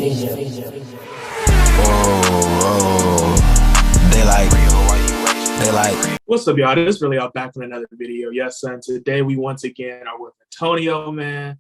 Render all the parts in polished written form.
They like. What's up, y'all? This is Relly out back with another video. Yes, son. Today we once again are with Antonio, man.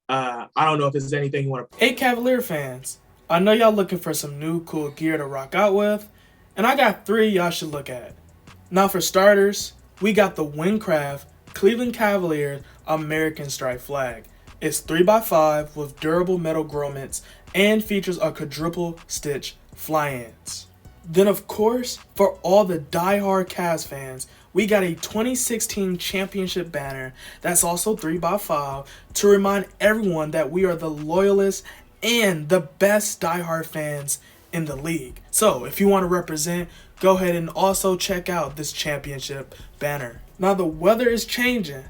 I don't know if there's anything you want to. Hey, Cavalier fans. I know y'all looking for some new cool gear to rock out with, and I got 3 y'all should look at. Now, for starters, we got the Windcraft Cleveland Cavaliers American Stripe flag. It's 3x5 with durable metal grommets and features a quadruple stitch fly-ins. Then, of course, for all the die-hard Cavs fans, we got a 2016 championship banner that's also 3x5 to remind everyone that we are the loyalists and the best die-hard fans in the league. So, if you want to represent, go ahead and also check out this championship banner. Now, the weather is changing,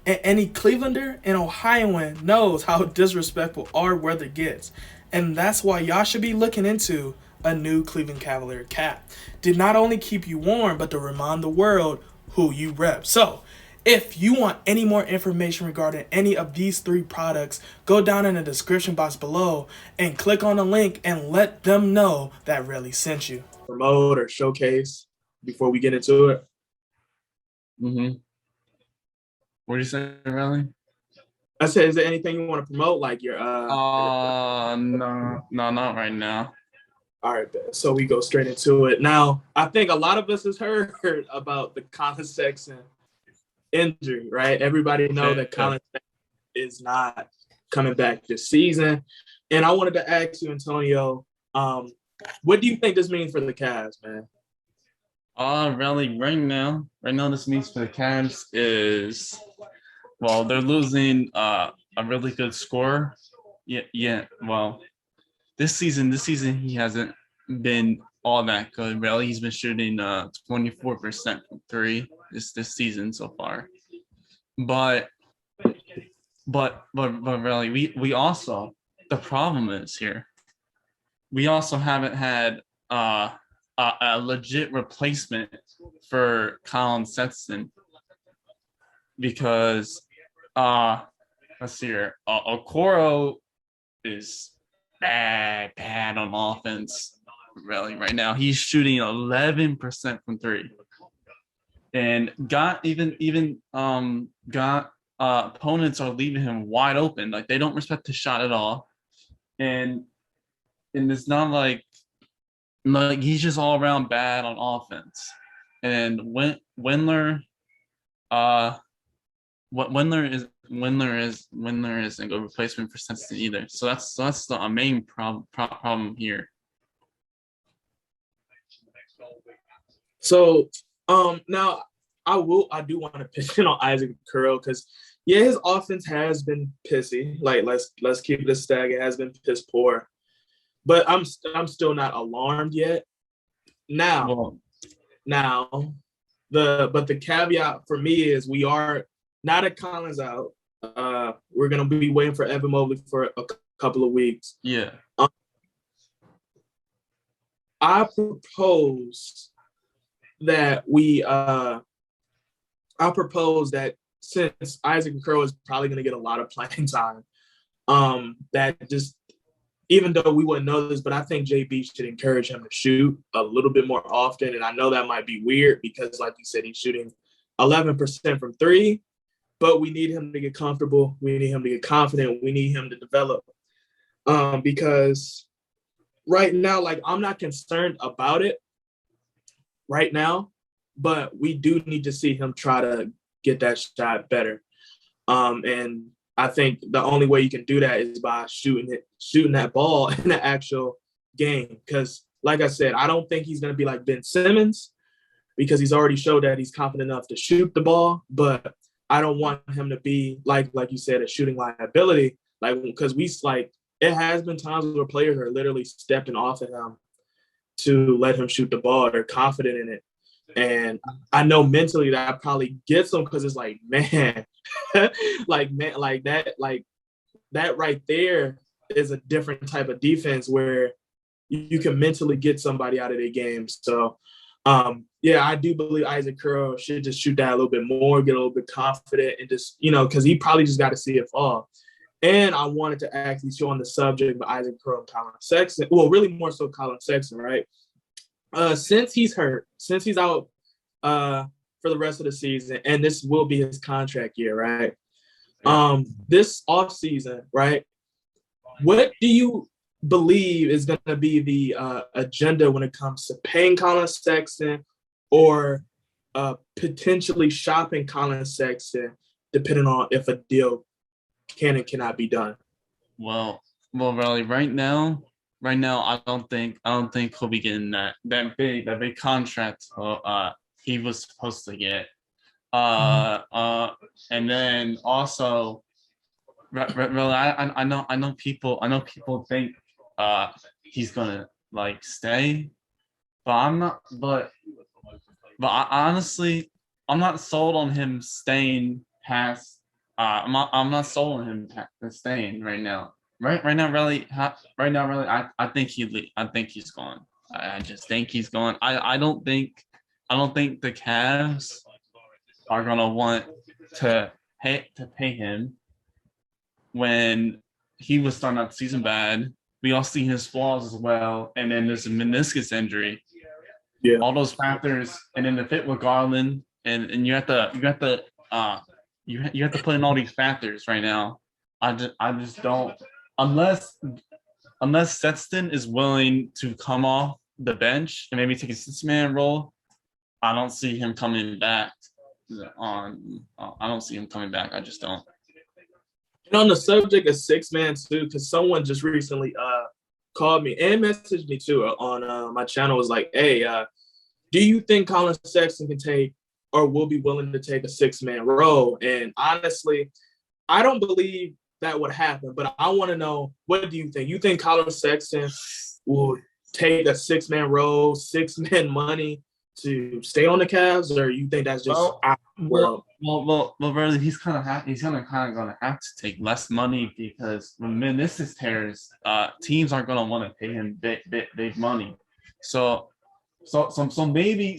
and any Clevelander and Ohioan knows how disrespectful our weather gets, and that's why y'all should be looking into a new Cleveland Cavalier cap. Did not only keep you warm, but to remind the world who you rep. So, if you want any more information regarding any of these 3 products, go down in the description box below and click on the link and let them know that Relly sent you. Promote or showcase before we get into it. What do you say, Relly? I said, is there anything you want to promote? Like your no, not right now. All right, so we go straight into it. Now, I think a lot of us has heard about the Collin Sexton injury, right? Everybody know that Collin Sexton is not coming back this season. And I wanted to ask you, Antonio, what do you think this means for the Cavs, man? Really, right now, this means for the Cavs is, well, they're losing a really good scorer. Yeah. Well, this season he hasn't been all that good. Really, he's been shooting 24% from 3 this season so far. But really, we also, the problem is here, we also haven't had a legit replacement for Collin Sexton because let's see here, Okoro is bad on offense. Really, right now he's shooting 11% from 3, and opponents are leaving him wide open. Like, they don't respect the shot at all, and it's not like he's just all around bad on offense. And Windler isn't a good replacement for Sexton either. So that's the main problem here. So now I do want to pitch in on Isaac Okoro because his offense has been pissy. Like, let's keep it a stack. It has been piss poor. But I'm still not alarmed yet. Now the caveat for me is we are not at Collins out. We're gonna be waiting for Evan Mobley for a couple of weeks. Yeah. I propose that since Isaac Okoro is probably gonna get a lot of playing time, that just, even though we wouldn't know this, but I think JB should encourage him to shoot a little bit more often. And I know that might be weird because, like you said, he's shooting 11% from 3, but we need him to get comfortable. We need him to get confident. We need him to develop. Because right now, like, I'm not concerned about it right now, but we do need to see him try to get that shot better. And I think the only way you can do that is by shooting that ball in the actual game. Because, like I said, I don't think he's going to be like Ben Simmons because he's already showed that he's confident enough to shoot the ball. But I don't want him to be like you said, a shooting liability. Like, because it has been times where players are literally stepping off of him to let him shoot the ball. They're confident in it. And I know mentally that probably gets them because it's like, man, that right there is a different type of defense where you can mentally get somebody out of their game. So, I do believe Isaac Okoro should just shoot that a little bit more, get a little bit confident, and just, because he probably just got to see it fall. And I wanted to actually show on the subject of Isaac Okoro and Collin Sexton. Well, really more so Collin Sexton, right? Since he's hurt, since he's out for the rest of the season, and this will be his contract year, right? This offseason, right? What do you believe is going to be the agenda when it comes to paying Collin Sexton or potentially shopping Collin Sexton, depending on if a deal can and cannot be done? Well, really, right now, I don't think he'll be getting that big contract he was supposed to get. And then also, really, I know people think he's gonna like stay, but I'm not. But honestly, I'm not sold on him staying past. I'm not sold on him staying right now. Right now, really, I think he's gone. I just think he's gone. I don't think the Cavs are gonna want to pay him when he was starting out the season bad. We all see his flaws as well, and then there's a meniscus injury. Yeah, all those factors, and then the fit with Garland, and you have to put in all these factors right now. I just don't, unless Sexton is willing to come off the bench and maybe take a 6-man role. I don't see him coming back. I don't see him coming back. I just don't. And on the subject of 6-man too, because someone just recently called me and messaged me too on my channel, was like, hey, do you think Collin Sexton can take or will be willing to take a 6-man role? And honestly, I don't believe that would happen, but I want to know, what do you think? You think Collin Sexton will take a 6-man role, 6-man money to stay on the Cavs, or you think that's just well, really, he's kind of gonna have to take less money, because when meniscus tears, teams aren't gonna want to pay him big money. So maybe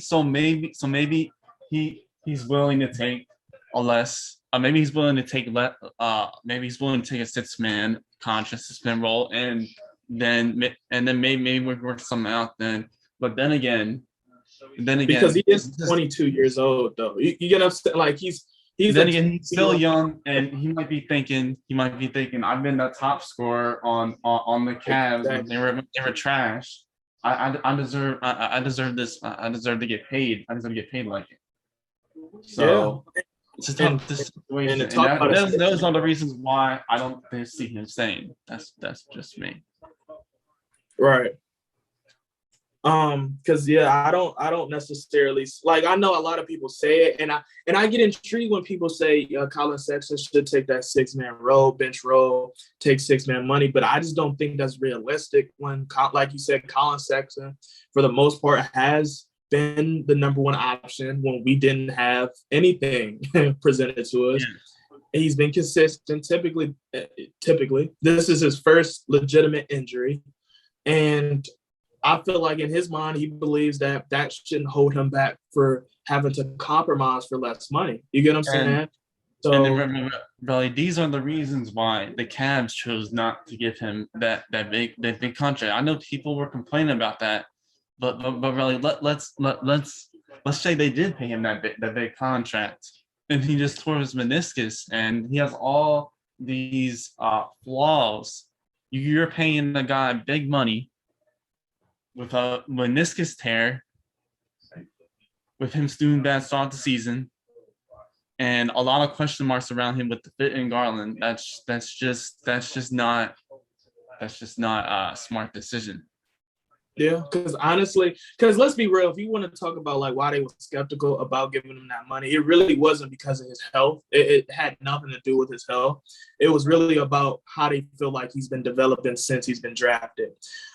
he's willing to take a less. Maybe he's willing to take maybe he's willing to take a 6-man contract, 6-man role, and then maybe we work something out then. But then again, because he is 22 years old, though. You get upset, like he's still young, and he might be thinking I've been the top scorer on the Cavs. Exactly. They were trash. I deserve this. I deserve to get paid. I deserve to get paid like it. So it's a tough situation. And those are the reasons why I don't see him staying. That's just me. Right. Because I don't necessarily, like, I know a lot of people say it, and I get intrigued when people say Collin Sexton should take that 6-man role, bench role, take 6-man money, but I just don't think that's realistic when, like you said, Collin Sexton for the most part has been the number one option when we didn't have anything presented to us. Yeah. He's been consistent. Typically, this is his first legitimate injury, and I feel like in his mind, he believes that shouldn't hold him back for having to compromise for less money. You get what I'm saying? So, and then remember, Relly, these are the reasons why the Cavs chose not to give him that big contract. I know people were complaining about that, but really, let's say they did pay him that big contract, and he just tore his meniscus, and he has all these flaws. You're paying the guy big money with a meniscus tear, with him doing bad start the season, and a lot of question marks around him with the fit in Garland. That's just not a smart decision. Yeah, because honestly, let's be real, if you want to talk about like why they were skeptical about giving him that money, it really wasn't because of his health. It had nothing to do with his health. It was really about how they feel like he's been developing since he's been drafted.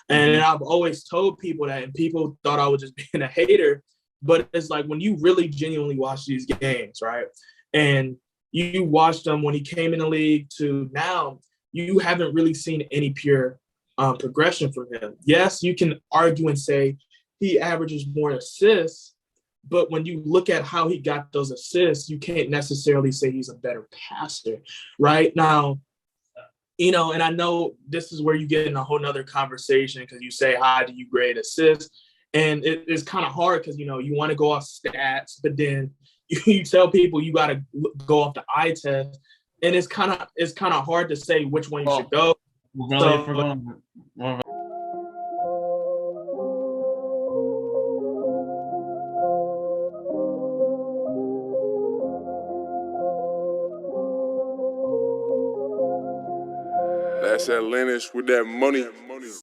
And I've always told people that, and people thought I was just being a hater, but it's like when you really genuinely watch these games, right? And you watched them when he came in the league to now, you haven't really seen any pure progression from him. Yes, you can argue and say he averages more assists, but when you look at how he got those assists, you can't necessarily say he's a better passer. Right now, And I know this is where you get in a whole nother conversation because you say, how do you grade assists? And it's kind of hard because, you want to go off stats, but then you tell people you got to go off the eye test. And it's kind of hard to say which one you should go. Really, if we're going, That's Atlantis with that money.